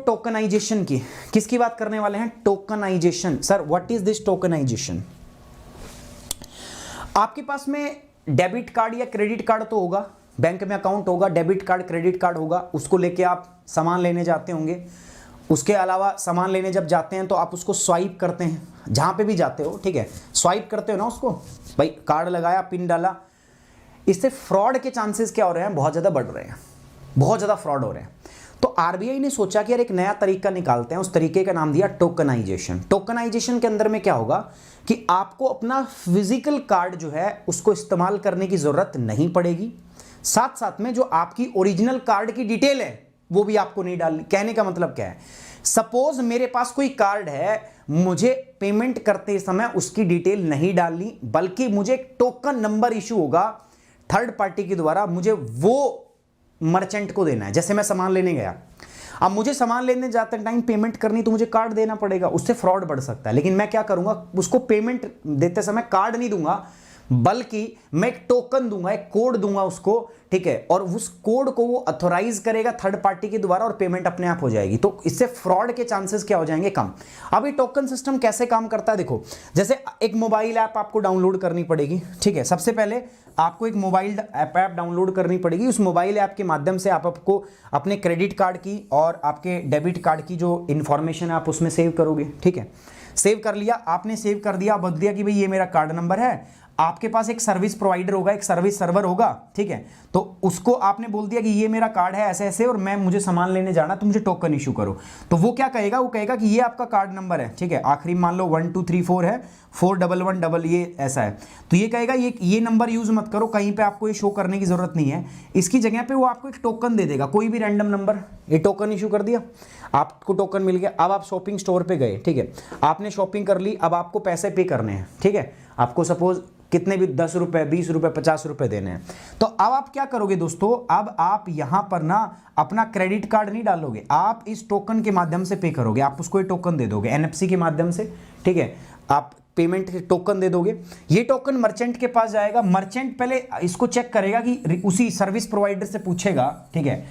Tokenization की, किसकी बात करने वाले हैं? Tokenization. Sir what is this tokenization? आपके पास में डेबिट कार्ड या क्रेडिट कार्ड तो होगा, बैंक में अकाउंट होगा, डेबिट कार्ड क्रेडिट कार्ड होगा, उसको लेके आप सामान लेने जाते होंगे। उसके अलावा सामान लेने जब जाते हैं तो आप उसको स्वाइप करते हैं, जहां पे भी जाते हो, ठीक है, स्वाइप करते हो ना उसको, भाई कार्ड लगाया, पिन डाला। इससे फ्रॉड के चांसेस क्या हो रहे हैं? बहुत ज़्यादा बढ़ रहे हैं, बहुत ज़्यादा फ्रॉड हो रहे हैं। तो आरबीआई ने सोचा कि यार एक नया तरीका निकालते हैं, उस तरीके का नाम दिया टोकनाइजेशन। टोकनाइजेशन के अंदर में क्या होगा कि आपको अपना फिजिकल कार्ड जो है उसको इस्तेमाल करने की ज़रूरत नहीं पड़ेगी, साथ साथ में जो आपकी ओरिजिनल कार्ड की डिटेल है वो भी आपको नहीं डालनी। कहने का मतलब क्या है? सपोज मेरे पास कोई कार्ड है, मुझे पेमेंट करते समय उसकी डिटेल नहीं डालनी, बल्कि मुझे एक टोकन नंबर इशू होगा थर्ड पार्टी के द्वारा, मुझे वो मर्चेंट को देना है। जैसे मैं सामान लेने गया, अब मुझे सामान लेने जाते टाइम पेमेंट करनी, तो मुझे कार्ड देना पड़ेगा, उससे फ्रॉड बढ़ सकता है। लेकिन मैं क्या करूंगा, उसको पेमेंट देते समय कार्ड नहीं दूंगा, बल्कि मैं एक टोकन दूंगा, एक कोड दूंगा उसको, ठीक है, और उस कोड को वो अथोराइज करेगा थर्ड पार्टी के द्वारा और पेमेंट अपने आप हो जाएगी। तो इससे फ्रॉड के चांसेस क्या हो जाएंगे? कम। अब ये टोकन सिस्टम कैसे काम करता है? देखो, जैसे एक मोबाइल ऐप आपको डाउनलोड करनी पड़ेगी, ठीक है, सबसे पहले आपको एक मोबाइल ऐप डाउनलोड करनी पड़ेगी। उस मोबाइल ऐप के माध्यम से आपको अपने क्रेडिट कार्ड की और आपके डेबिट कार्ड की जो इंफॉर्मेशन है आप उसमें सेव करोगे, ठीक है। सेव कर लिया आपने, सेव कर दिया, बता दिया कि भाई ये मेरा कार्ड नंबर है। आपके पास एक सर्विस प्रोवाइडर होगा, एक सर्विस सर्वर होगा, ठीक है, तो उसको आपने बोल दिया कि ये मेरा कार्ड है ऐसे ऐसे और मुझे सामान लेने जाना, तो मुझे टोकन इशू करो। तो वो क्या कहेगा? वो कहेगा कि ये आपका कार्ड नंबर है, ठीक है, आखिरी मान लो 1234 है, 411 ये ऐसा है, तो ये कहेगा ये नंबर यूज मत करो, कहीं पे आपको ये शो करने की जरूरत नहीं है। इसकी जगह पे वो आपको एक टोकन दे देगा, कोई भी रैंडम नंबर, ये टोकन इशू कर दिया, आपको टोकन मिल गया। अब आप शॉपिंग स्टोर पे गए, ठीक है, आपने शॉपिंग कर ली, अब आपको पैसे पे करने हैं, ठीक है, आपको सपोज कितने भी 10 रुपए, 20 रुपए, 50 रुपए देने हैं। तो अब आप क्या करोगे दोस्तों? अब आप यहां पर ना अपना क्रेडिट कार्ड नहीं डालोगे, आप इस टोकन के माध्यम से पे करोगे। आप उसको ये टोकन दे दोगे एनएफसी के माध्यम से, ठीक है, आप पेमेंट के टोकन दे दोगे। ये टोकन मर्चेंट के पास जाएगा, मर्चेंट पहले इसको चेक करेगा कि उसी सर्विस प्रोवाइडर से पूछेगा, ठीक है,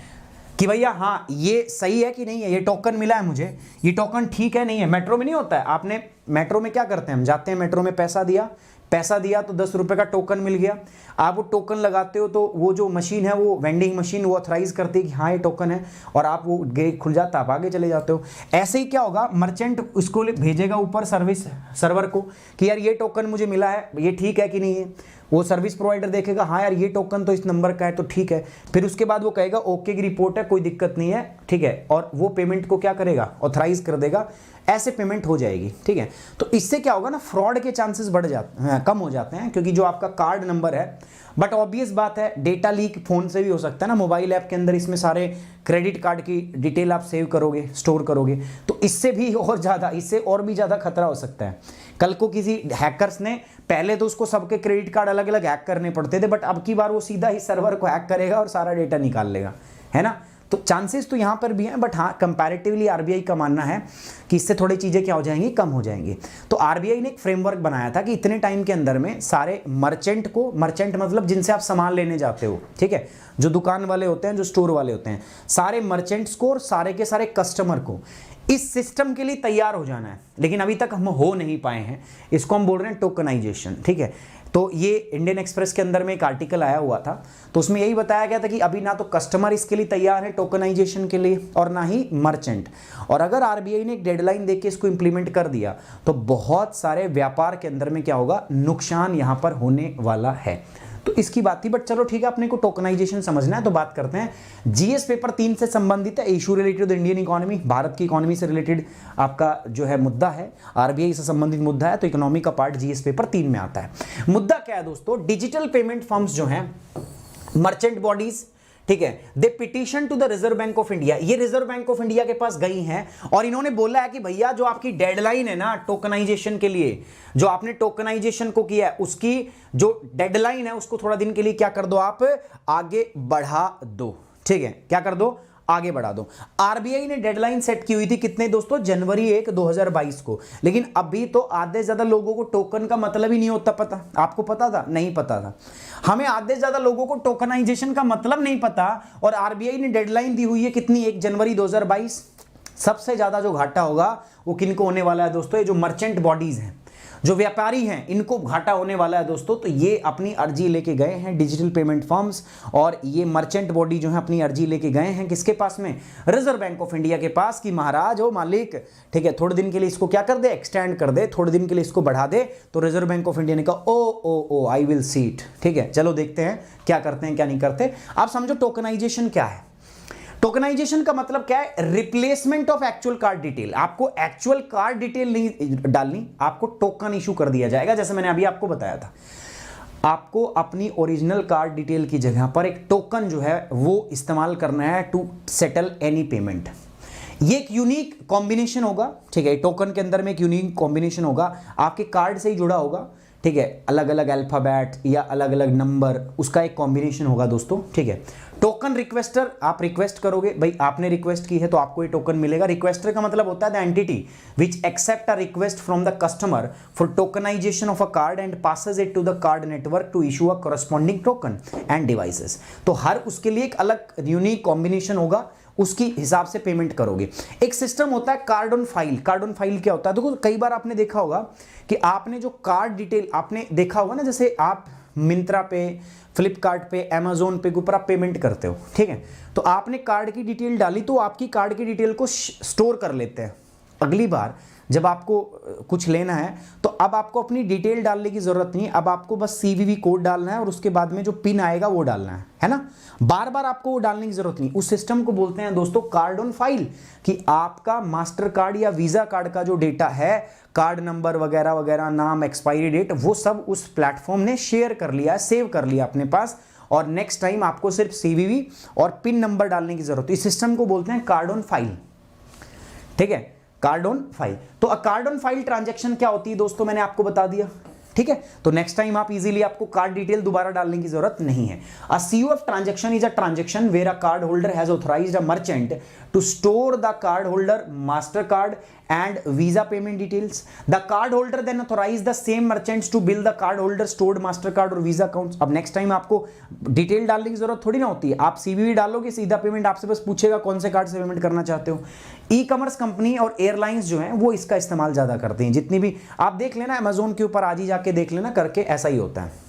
कि भैया हाँ ये सही है कि नहीं है, ये टोकन मिला है मुझे, ये टोकन ठीक है नहीं है। मेट्रो में नहीं होता है, आपने मेट्रो में क्या करते हैं, हम जाते हैं मेट्रो में, पैसा दिया तो 10 रुपए का टोकन मिल गया। आप वो टोकन लगाते हो तो वो जो मशीन है, वो वेंडिंग मशीन, वो ऑथराइज करती है कि हाँ ये टोकन है, और आप वो गेट खुल जाता है, आप आगे चले जाते हो। ऐसे ही क्या होगा, मर्चेंट उसको भेजेगा ऊपर सर्विस सर्वर को कि यार ये टोकन मुझे मिला है, ये ठीक है कि नहीं है। वो सर्विस प्रोवाइडर देखेगा हाँ यार ये टोकन तो इस नंबर का है, तो ठीक है। फिर उसके बाद वो कहेगा ओके की रिपोर्ट है, कोई दिक्कत नहीं है, ठीक है, और वो पेमेंट को क्या करेगा, ऑथराइज कर देगा, ऐसे पेमेंट हो जाएगी, ठीक है। तो इससे क्या होगा ना, फ्रॉड के चांसेस बढ़ जाते हैं, कम हो जाते हैं, क्योंकि जो आपका कार्ड नंबर है, बट ऑब्वियस बात है डेटा लीक फोन से भी हो सकता है ना, मोबाइल ऐप के अंदर इसमें सारे क्रेडिट कार्ड की डिटेल आप सेव करोगे, स्टोर करोगे, तो इससे भी और ज़्यादा, इससे और भी ज़्यादा खतरा हो सकता है। कल को किसी हैकर्स ने, पहले तो उसको सबके क्रेडिट कार्ड अलग अलग हैक करने पड़ते थे, बट अब की बार वो सीधा ही सर्वर को हैक करेगा और सारा डेटा निकाल लेगा, है ना। तो चांसेस तो यहाँ पर भी हैं, बट हाँ कंपैरेटिवली आरबीआई का मानना है कि इससे थोड़ी चीज़ें क्या हो जाएंगी, कम हो जाएंगी। तो आरबीआई ने एक फ्रेमवर्क बनाया था कि इतने टाइम के अंदर में सारे मर्चेंट को, मर्चेंट मतलब जिनसे आप सामान लेने जाते हो, ठीक है, जो दुकान वाले होते हैं, जो स्टोर वाले होते हैं, सारे मर्चेंट्स को और सारे के सारे कस्टमर को इस सिस्टम के लिए तैयार हो जाना है। लेकिन अभी तक हम हो नहीं पाए हैं, इसको हम बोल रहे हैं टोकनाइजेशन, ठीक है। तो ये इंडियन एक्सप्रेस के अंदर में एक आर्टिकल आया हुआ था, तो उसमें यही बताया गया था कि अभी ना तो कस्टमर इसके लिए तैयार है टोकनाइजेशन के लिए, और ना ही मर्चेंट। और अगर आरबीआई ने एक डेडलाइन देके इसको इंप्लीमेंट कर दिया तो बहुत सारे व्यापार के अंदर में क्या होगा, नुकसान यहां पर होने वाला है। तो इसकी बात थी, बट चलो ठीक है, अपने को टोकनाइजेशन समझना है तो बात करते हैं। जीएस पेपर 3 से संबंधित है, issue related Indian economy, Bharat की इकोनॉमी से रिलेटेड आपका जो है मुद्दा है, आरबीआई से संबंधित मुद्दा है, तो इकोनॉमी का पार्ट जीएस पेपर 3 में आता है। मुद्दा क्या है दोस्तों, डिजिटल पेमेंट फर्म्स जो हैं, मर्चेंट बॉडीज, ठीक है, they petition to the Reserve Bank of India, ये रिजर्व बैंक ऑफ इंडिया के पास गई हैं और इन्होंने बोला है कि भैया जो आपकी डेडलाइन है ना टोकनाइजेशन के लिए, जो आपने टोकनाइजेशन को किया है उसकी जो डेडलाइन है उसको थोड़ा दिन के लिए क्या कर दो, आप आगे बढ़ा दो, ठीक है, क्या कर दो, आगे बढ़ा दो। आरबीआई ने डेडलाइन सेट की हुई थी कितने दोस्तों, जनवरी 1, 2022 को, लेकिन अभी तो आधे ज्यादा लोगों को टोकन का मतलब ही नहीं होता पता। आपको पता था? नहीं पता था। हमें आधे ज्यादा लोगों को टोकनाइजेशन का मतलब नहीं पता, और आरबीआई ने डेडलाइन दी हुई है कितनी, 1 जनवरी 2022। सबसे ज्यादा जो घाटा होगा वो किनको होने वाला है दोस्तों, ये जो मर्चेंट बॉडीज हैं, जो व्यापारी हैं, इनको घाटा होने वाला है दोस्तों। तो ये अपनी अर्जी लेके गए हैं डिजिटल पेमेंट फर्म्स, और ये मर्चेंट बॉडी जो है अपनी अर्जी लेके गए हैं किसके पास में, रिजर्व बैंक ऑफ इंडिया के पास, कि महाराज ओ मालिक, ठीक है, थोड़े दिन के लिए इसको क्या कर दे, एक्सटेंड कर दे, थोड़े दिन के लिए इसको बढ़ा दे। तो रिजर्व बैंक ऑफ इंडिया ने कहा ओ आई विल सी इट, ठीक है, चलो देखते हैं क्या करते हैं क्या नहीं करते। आप समझो टोकनाइजेशन क्या है। टोकनाइजेशन का मतलब क्या है, replacement of actual card detail. आपको एक्चुअल कार्ड डिटेल नहीं डालनी, आपको टोकन इशू कर दिया जाएगा। जैसे मैंने अभी आपको बताया था, आपको अपनी ओरिजिनल कार्ड डिटेल की जगह पर एक टोकन जो है वो इस्तेमाल करना है टू सेटल एनी पेमेंट। ये एक यूनिक कॉम्बिनेशन होगा, ठीक है, टोकन के अंदर में एक यूनिक कॉम्बिनेशन होगा, आपके कार्ड से ही जुड़ा होगा, ठीक है, अलग अलग अल्फाबेट या अलग अलग नंबर, उसका एक कॉम्बिनेशन होगा दोस्तों, ठीक है। टोकन रिक्वेस्टर, आप रिक्वेस्ट करोगे, भाई आपने रिक्वेस्ट की है तो आपको ये टोकन मिलेगा। रिक्वेस्टर का मतलब होता है the entity which accept a request from the customer for tokenization of a card and passes it to the card network to issue a corresponding token and devices. तो हर उसके लिए एक अलग यूनिक कॉम्बिनेशन होगा, उसकी हिसाब से पेमेंट करोगे। एक सिस्टम होता है card on file. Card on file क्या होता है, देखो कई बार आपने देखा होगा कि आपने जो कार्ड डिटेल आपने देखा होगा ना, जैसे आप मिंत्रा पे, फ्लिपकार्ट पे, अमेजोन पे के ऊपर आप पेमेंट करते हो, ठीक है, तो आपने कार्ड की डिटेल डाली तो आपकी कार्ड की डिटेल को स्टोर कर लेते हैं। अगली बार जब आपको कुछ लेना है तो अब आपको अपनी डिटेल डालने की जरूरत नहीं, अब आपको बस CVV कोड डालना है और उसके बाद में जो पिन आएगा वो डालना है ना। बार बार आपको वो डालने की जरूरत नहीं। उस सिस्टम को बोलते हैं दोस्तों कार्ड ऑन फाइल, कि आपका मास्टर कार्ड या वीजा कार्ड का जो डेटा है, कार्ड नंबर वगैरह वगैरह, नाम, एक्सपायरी डेट, वो सब उस प्लेटफॉर्म ने शेयर कर लिया, सेव कर लिया अपने पास, और नेक्स्ट टाइम आपको सिर्फ CVV और पिन नंबर डालने की जरूरत है। इस सिस्टम को बोलते हैं कार्ड ऑन फाइल, ठीक है, कार्ड ऑन फाइल। तो कार्ड ऑन फाइल ट्रांजैक्शन क्या होती है दोस्तों, मैंने आपको बता दिया, ठीक है। तो नेक्स्ट टाइम आप इजीली, आपको कार्ड डिटेल दोबारा डालने की जरूरत नहीं है। A COF transaction is a transaction where a card holder has authorized a merchant to store the card holder master card and visa payment details. The card holder then authorize the same merchants to bill the card holder stored mastercard और visa accounts. अब next time आपको detail डालने की जरूरत थोड़ी ना होती है, आप CVV डालोगे, सीधा पेमेंट आपसे बस पूछेगा कौन से कार्ड से पेमेंट करना चाहते हो। ई-कॉमर्स कंपनी और एयरलाइंस जो हैं वो इसका इस्तेमाल ज्यादा करते हैं। जितनी भी आप देख लेना अमेजोन के ऊपर, आज ही जाके देख लेना करके, ऐसा ही होता है।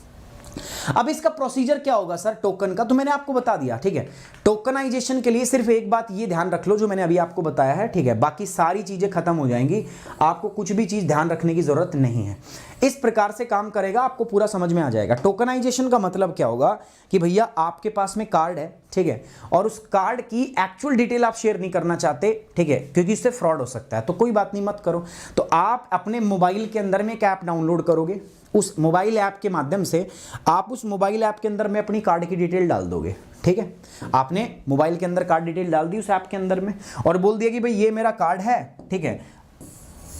अब इसका प्रोसीजर क्या होगा सर टोकन का, तो मैंने आपको बता दिया, ठीक है। टोकनाइजेशन के लिए सिर्फ एक बात ये ध्यान रख लो जो मैंने अभी आपको बताया है, ठीक है, बाकी सारी चीजें खत्म हो जाएंगी, आपको कुछ भी चीज ध्यान रखने की जरूरत नहीं है। इस प्रकार से काम करेगा, आपको पूरा समझ में आ जाएगा। टोकनाइजेशन का मतलब क्या होगा कि भैया आपके पास में कार्ड है, ठीक है, और उस कार्ड की एक्चुअल डिटेल आप शेयर नहीं करना चाहते, ठीक है, क्योंकि इससे फ्रॉड हो सकता है, तो कोई बात नहीं, मत करो। तो आप अपने मोबाइल के अंदर में एक ऐप डाउनलोड करोगे, उस मोबाइल ऐप के माध्यम से आप उस मोबाइल ऐप के अंदर में अपनी कार्ड की डिटेल डाल दोगे, ठीक है। आपने मोबाइल के अंदर कार्ड डिटेल डाल दी उस ऐप के अंदर में और बोल दिया कि भाई ये मेरा कार्ड है, ठीक है।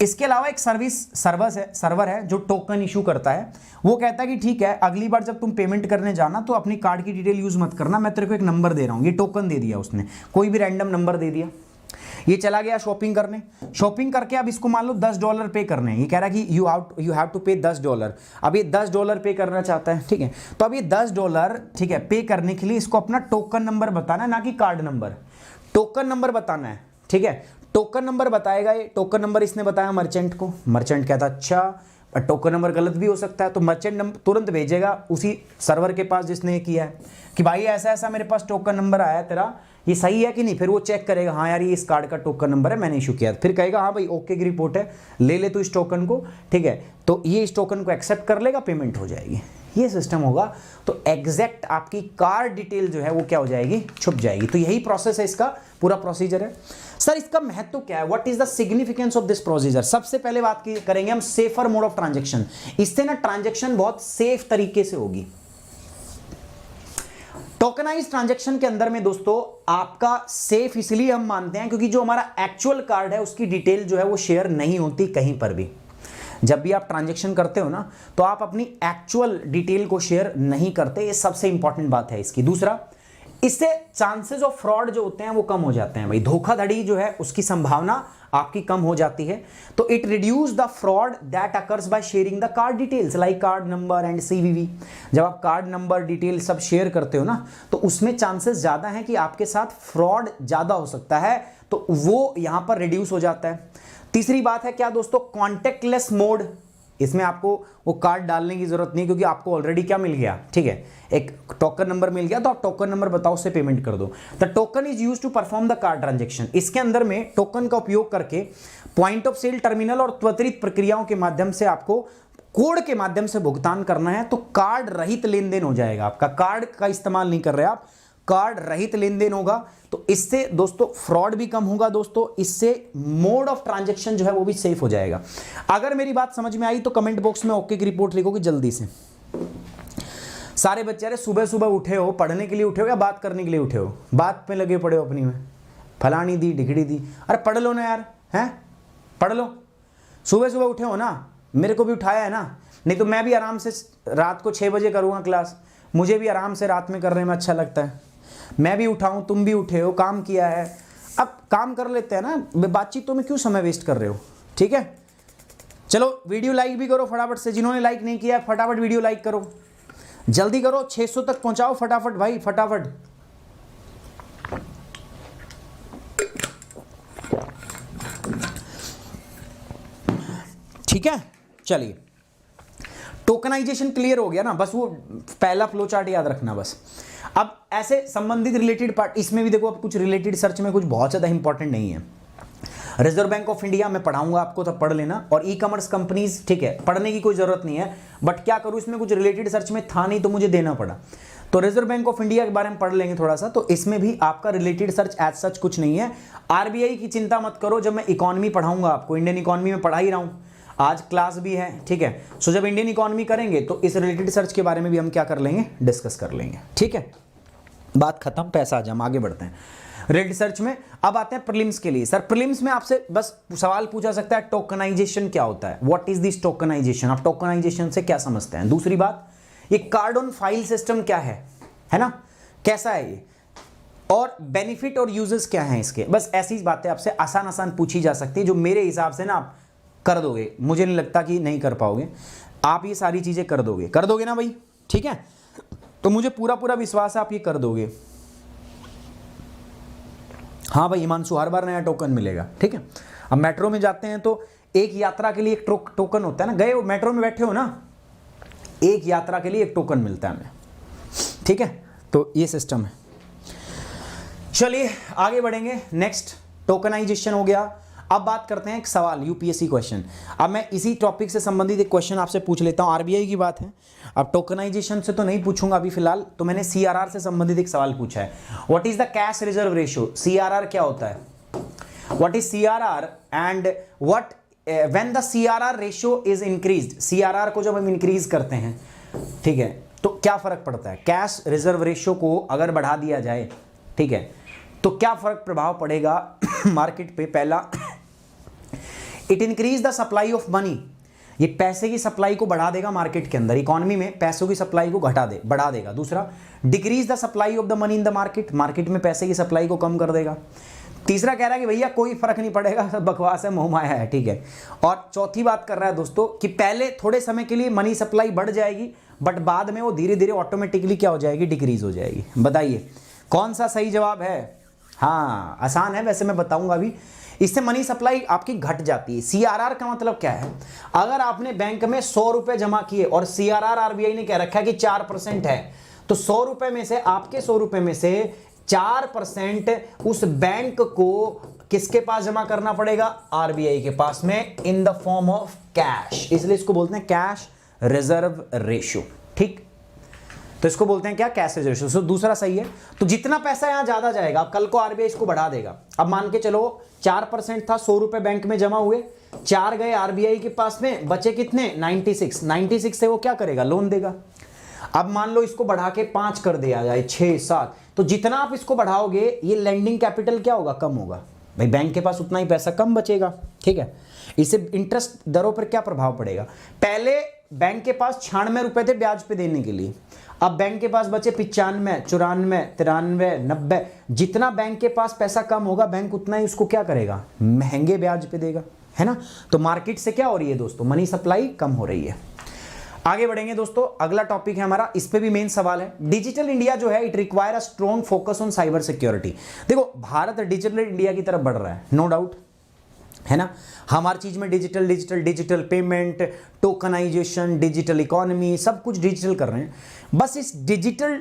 इसके अलावा एक सर्वर है जो टोकन इशू करता है, वो कहता है कि ठीक है, अगली बार जब तुम पेमेंट करने जाना तो अपनी कार्ड की डिटेल यूज मत करना, मैं तेरे को एक नंबर दे रहा हूं। ये टोकन दे दिया उसने, कोई भी रैंडम नंबर दे दिया। ये चला गया शॉपिंग करने, शॉपिंग करके अब इसको मान लो $10 पे करने हैं, ये कह रहा है कि यू हैव टू पे $10। अब ये $10 पे करना चाहता है, ठीक है। तो अब ये $10, ठीक है, पे करने के लिए इसको अपना टोकन नंबर बताना है, ना कि कार्ड नंबर, टोकन नंबर बताना है, ठीक है। टोकन नंबर बताएगा, ये टोकन नंबर इसने बताया मर्चेंट को, मर्चेंट कहता अच्छा टोकन नंबर गलत भी हो सकता है, तो मर्चेंट नंबर तुरंत भेजेगा उसी सर्वर के पास जिसने ये किया है कि भाई ऐसा ऐसा मेरे पास टोकन नंबर आया तेरा, ये सही है कि नहीं। फिर वो चेक करेगा, हाँ यार ये इस कार्ड का टोकन नंबर है, मैंने इशू किया। फिर कहेगा हाँ भाई ओके की रिपोर्ट है, ले ले तू इस टोकन को, ठीक है। तो ये इस टोकन को एक्सेप्ट कर लेगा, पेमेंट हो जाएगी, ये सिस्टम होगा। तो एग्जैक्ट आपकी कार्ड डिटेल जो है वो क्या हो जाएगी, छुप जाएगी। तो यही प्रोसेस है, इसका पूरा प्रोसीजर है। सर इसका महत्व क्या है, what is the significance of this procedure. सबसे पहले बात करेंगे हम सेफर मोड ऑफ ट्रांजेक्शन। इससे ना ट्रांजेक्शन बहुत सेफ तरीके से होगी। टोकनाइज ट्रांजैक्शन के अंदर में दोस्तों आपका सेफ इसलिए हम मानते हैं क्योंकि जो हमारा एक्चुअल कार्ड है उसकी डिटेल जो है वो शेयर नहीं होती कहीं पर भी। जब भी आप ट्रांजैक्शन करते हो ना तो आप अपनी एक्चुअल डिटेल को शेयर नहीं करते, ये सबसे इंपॉर्टेंट बात है इसकी। दूसरा, इससे चांसेस ऑफ फ्रॉड जो होते हैं वो कम हो जाते हैं भाई, धोखाधड़ी जो है उसकी संभावना आपकी कम हो जाती है। तो it reduce the fraud that occurs by sharing the card details like card number and CVV. जब आप कार्ड नंबर डिटेल सब शेयर करते हो ना, तो उसमें चांसेस ज्यादा हैं कि आपके साथ फ्रॉड ज्यादा हो सकता है, तो वो यहां पर रिड्यूस हो जाता है। तीसरी बात है क्या दोस्तों, कॉन्टेक्टलेस मोड। इसमें आपको वो कार्ड डालने की जरूरत नहीं, क्योंकि आपको ऑलरेडी क्या मिल गया, ठीक है, एक टोकन नंबर मिल गया, तो आप टोकन नंबर बताओ, उससे पेमेंट कर दो। The token is used to perform the card transaction. इसके अंदर में टोकन का उपयोग करके पॉइंट ऑफ सेल टर्मिनल और त्वरित प्रक्रियाओं के माध्यम से आपको कोड के माध्यम से भुगतान करना है, तो कार्ड रहित लेन देन हो जाएगा आपका। कार्ड का इस्तेमाल नहीं कर रहे आप, कार्ड रहित लेन देन होगा, तो इससे दोस्तों फ्रॉड भी कम होगा दोस्तों, इससे मोड ऑफ ट्रांजैक्शन जो है वो भी सेफ हो जाएगा। अगर मेरी बात समझ में आई तो कमेंट बॉक्स में ओके की रिपोर्ट लिखोगे जल्दी से। सारे बच्चे अरे सुबह सुबह उठे हो, पढ़ने के लिए उठे हो या बात करने के लिए उठे हो? बात पे लगे पड़े हो अपनी में, फलानी दी ढिगड़ी दी। अरे पढ़ लो ना यार, हैं पढ़ लो। सुबह सुबह उठे हो ना, मेरे को भी उठाया है ना, नहीं तो मैं भी आराम से रात को 6 बजे करूँगा क्लास, मुझे भी आराम से रात में करने में अच्छा लगता है। मैं भी उठाऊं, तुम भी उठे हो, काम किया है, अब काम कर लेते हैं ना, बातचीतों में क्यों समय वेस्ट कर रहे हो, ठीक है। चलो वीडियो लाइक भी करो फटाफट से, जिन्होंने लाइक नहीं किया फटाफट वीडियो लाइक करो, जल्दी करो, 600 तक पहुंचाओ फटाफट भाई, फटाफट। ठीक है, चलिए टोकनाइजेशन क्लियर हो गया ना, बस वो पहला फ्लो चार्ट याद रखना बस। अब ऐसे संबंधित रिलेटेड पार्ट, इसमें भी देखो अब कुछ रिलेटेड सर्च में कुछ बहुत ज़्यादा इंपॉर्टेंट नहीं है। रिजर्व बैंक ऑफ इंडिया मैं पढ़ाऊंगा आपको, तब पढ़ लेना। और ई कॉमर्स कंपनीज, ठीक है, पढ़ने की कोई ज़रूरत नहीं है, बट क्या करूँ, इसमें कुछ रिलेटेड सर्च में था नहीं तो मुझे देना पड़ा। तो रिजर्व बैंक ऑफ इंडिया के बारे में पढ़ लेंगे थोड़ा सा, तो इसमें भी आपका रिलेटेड सर्च एज सच कुछ नहीं है। आरबीआई की चिंता मत करो, जब मैं इकोनॉमी पढ़ाऊंगा आपको, इंडियन इकोनॉमी में पढ़ा ही रहा हूँ, आज क्लास भी है, ठीक है। सो जब इंडियन इकोनॉमी करेंगे तो इस रिलेटेड सर्च के बारे में भी हम क्या कर लेंगे, डिस्कस कर लेंगे, ठीक है। बात खत्म, पैसा जम, आगे बढ़ते हैं रिलेटेड सर्च में। अब आते हैं प्रीलिम्स के लिए। सर प्रीलिम्स में आपसे बस सवाल पूछा सकता है टोकनाइजेशन क्या होता है, व्हाट इज दिस टोकनाइजेशन, आप टोकनाइजेशन से क्या समझते हैं। दूसरी बात, ये कार्ड ऑन फाइल सिस्टम क्या है ना, कैसा है ये, और बेनिफिट और यूजेस क्या हैं इसके। बस ऐसी बातें आपसे आसान आसान पूछी जा सकती है, जो मेरे हिसाब से ना आप कर दोगे, मुझे नहीं लगता कि नहीं कर पाओगे, आप ये सारी चीजें कर दोगे ना भाई, ठीक है। तो मुझे पूरा पूरा विश्वास है आप ये कर दोगे। हाँ भाई हिमांशु, हर बार नया टोकन मिलेगा, ठीक है। अब मेट्रो में जाते हैं तो एक यात्रा के लिए एक टोकन होता है ना, गए मेट्रो में बैठे हो ना, एक यात्रा के लिए एक टोकन मिलता है हमें, ठीक है। तो ये सिस्टम है। चलिए आगे बढ़ेंगे, नेक्स्ट टोकनाइजेशन हो गया। अब बात करते हैं एक सवाल, यूपीएससी क्वेश्चन। अब मैं इसी टॉपिक से संबंधित एक क्वेश्चन आपसे पूछ लेता हूं, आरबीआई की बात है। अब टोकनाइजेशन से तो नहीं पूछूंगा अभी फिलहाल, तो मैंने सीआरआर से संबंधित एक सवाल पूछा है। What is the cash reserve ratio, CRR क्या होता है, what is CRR and what when the CRR ratio is increased. CRR को जब हम इंक्रीज करते हैं, ठीक है, तो क्या फर्क पड़ता है। कैश रिजर्व रेशियो को अगर बढ़ा दिया जाए, ठीक है, तो क्या फर्क प्रभाव पड़ेगा मार्केट पे। पहला, it increase the supply of money, ये पैसे की सप्लाई को बढ़ा देगा मार्केट के अंदर, इकोनॉमी में पैसों की सप्लाई को बढ़ा देगा। दूसरा, decrease the supply of the money in the market, market में पैसे की सप्लाई को कम कर देगा। तीसरा कह रहा है कि भैया कोई फर्क नहीं पड़ेगा, सब बकवास है, मोहमाया है, ठीक है। और चौथी बात कर रहा है दोस्तों कि पहले थोड़े समय के लिए मनी सप्लाई बढ़ जाएगी, बट बाद में वो धीरे धीरे ऑटोमेटिकली क्या हो जाएगी, डिक्रीज हो जाएगी। बताइए कौन सा सही जवाब है। हाँ आसान है, वैसे मैं बताऊंगा अभी। इससे मनी सप्लाई आपकी घट जाती है। सीआरआर का मतलब क्या है, अगर आपने बैंक में 100 रुपए जमा किए और सीआरआर आरबीआई ने कह रखा है कि 4% है, तो 100 रुपए में से, आपके 100 रुपए में से 4% उस बैंक को किसके पास जमा करना पड़ेगा, आरबीआई के पास में, in the form of cash. इसलिए इसको बोलते हैं कैश रिजर्व रेशियो, ठीक। तो इसको बोलते हैं क्या, कैश रिजर्व रेशियो। सो दूसरा सही है। तो जितना पैसा यहां ज्यादा जाएगा, अब कल को आरबीआई इसको बढ़ा देगा। अब मान के चलो 4% था, 100 रुपए बैंक में जमा हुए, 4 गए आरबीआई के पास में, बचे कितने, 96 से वो क्या करेगा, लोन देगा। अब मान लो इसको बढ़ा के 5 कर दिया जाए, 6, 7, तो जितना आप इसको बढ़ाओगे ये लेंडिंग कैपिटल क्या होगा, कम होगा भाई, बैंक के पास उतना ही पैसा कम बचेगा, ठीक है। इससे इंटरेस्ट दरों पर क्या प्रभाव पड़ेगा, पहले बैंक के पास 96 रुपए थे ब्याज पे देने के लिए, अब बैंक के पास बचे 95, 94, 93, 90, जितना बैंक के पास पैसा कम होगा बैंक उतना ही उसको क्या करेगा, महंगे ब्याज पे देगा, है ना। तो मार्केट से क्या हो रही है दोस्तों, मनी सप्लाई कम हो रही है। आगे बढ़ेंगे दोस्तों, अगला टॉपिक है हमारा, इस पे भी मेन सवाल है, डिजिटल इंडिया जो है it require a strong focus on cyber security. देखो भारत डिजिटल इंडिया की तरफ बढ़ रहा है, नो डाउट, है ना। हमारी चीज में digital digital digital payment, tokenization, digital economy, सब कुछ डिजिटल कर रहे हैं। बस इस डिजिटल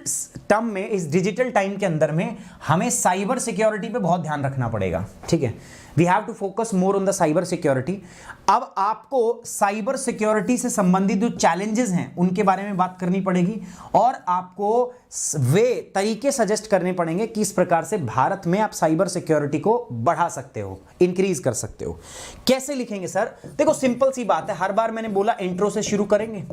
टर्म में, इस डिजिटल टाइम के अंदर में हमें साइबर सिक्योरिटी पे बहुत ध्यान रखना पड़ेगा, ठीक है। We have to focus more on the cyber security. अब आपको साइबर सिक्योरिटी से संबंधित जो चैलेंजेस हैं उनके बारे में बात करनी पड़ेगी और आपको वे तरीके सजेस्ट करने पड़ेंगे कि इस प्रकार से भारत में आप साइबर सिक्योरिटी को बढ़ा सकते हो, इंक्रीज कर सकते हो। कैसे लिखेंगे सर? देखो सिंपल सी बात है, हर बार मैंने बोला इंट्रो से शुरू करेंगे।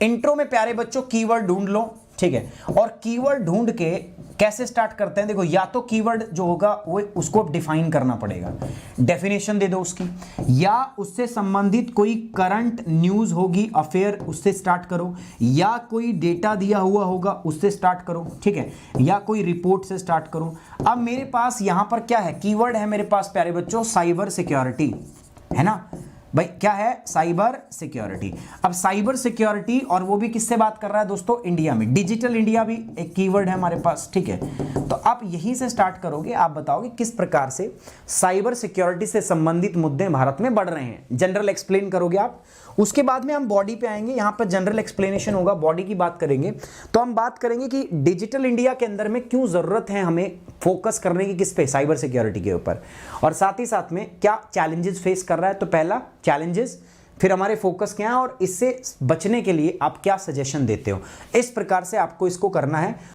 इंट्रो में प्यारे बच्चों कीवर्ड ढूंढ लो, ठीक है, और कीवर्ड ढूंढ के कैसे स्टार्ट करते हैं, देखो या तो कीवर्ड जो होगा वो उसको डिफाइन करना पड़ेगा, डेफिनेशन दे दो उसकी, या उससे संबंधित कोई करंट न्यूज होगी, अफेयर, उससे स्टार्ट करो, या कोई डेटा दिया हुआ होगा उससे स्टार्ट करो, ठीक है, या कोई रिपोर्ट से स्टार्ट करो। अब मेरे पास यहां पर क्या है, कीवर्ड है मेरे पास प्यारे बच्चों साइबर सिक्योरिटी, है ना भाई, क्या है, साइबर सिक्योरिटी। अब साइबर सिक्योरिटी, और वो भी किससे बात कर रहा है दोस्तों, इंडिया में, डिजिटल इंडिया भी एक कीवर्ड है हमारे पास, ठीक है। तो आप यहीं से स्टार्ट करोगे, आप बताओगे किस प्रकार से साइबर सिक्योरिटी से संबंधित मुद्दे भारत में बढ़ रहे हैं, जनरल एक्सप्लेन करोगे आप। उसके बाद में हम बॉडी पे आएंगे, यहां पर जनरल एक्सप्लेनेशन होगा, बॉडी की बात करेंगे। तो हम बात करेंगे कि डिजिटल इंडिया के अंदर में क्यों जरूरत है हमें फोकस करने की, किस पे, साइबर सिक्योरिटी के ऊपर, और साथ ही साथ में क्या चैलेंजेस फेस कर रहा है। तो पहला चैलेंजेस, फिर हमारे फोकस क्या है और इससे बचने के लिए आप क्या सजेशन देते हो, इस प्रकार से आपको इसको करना है।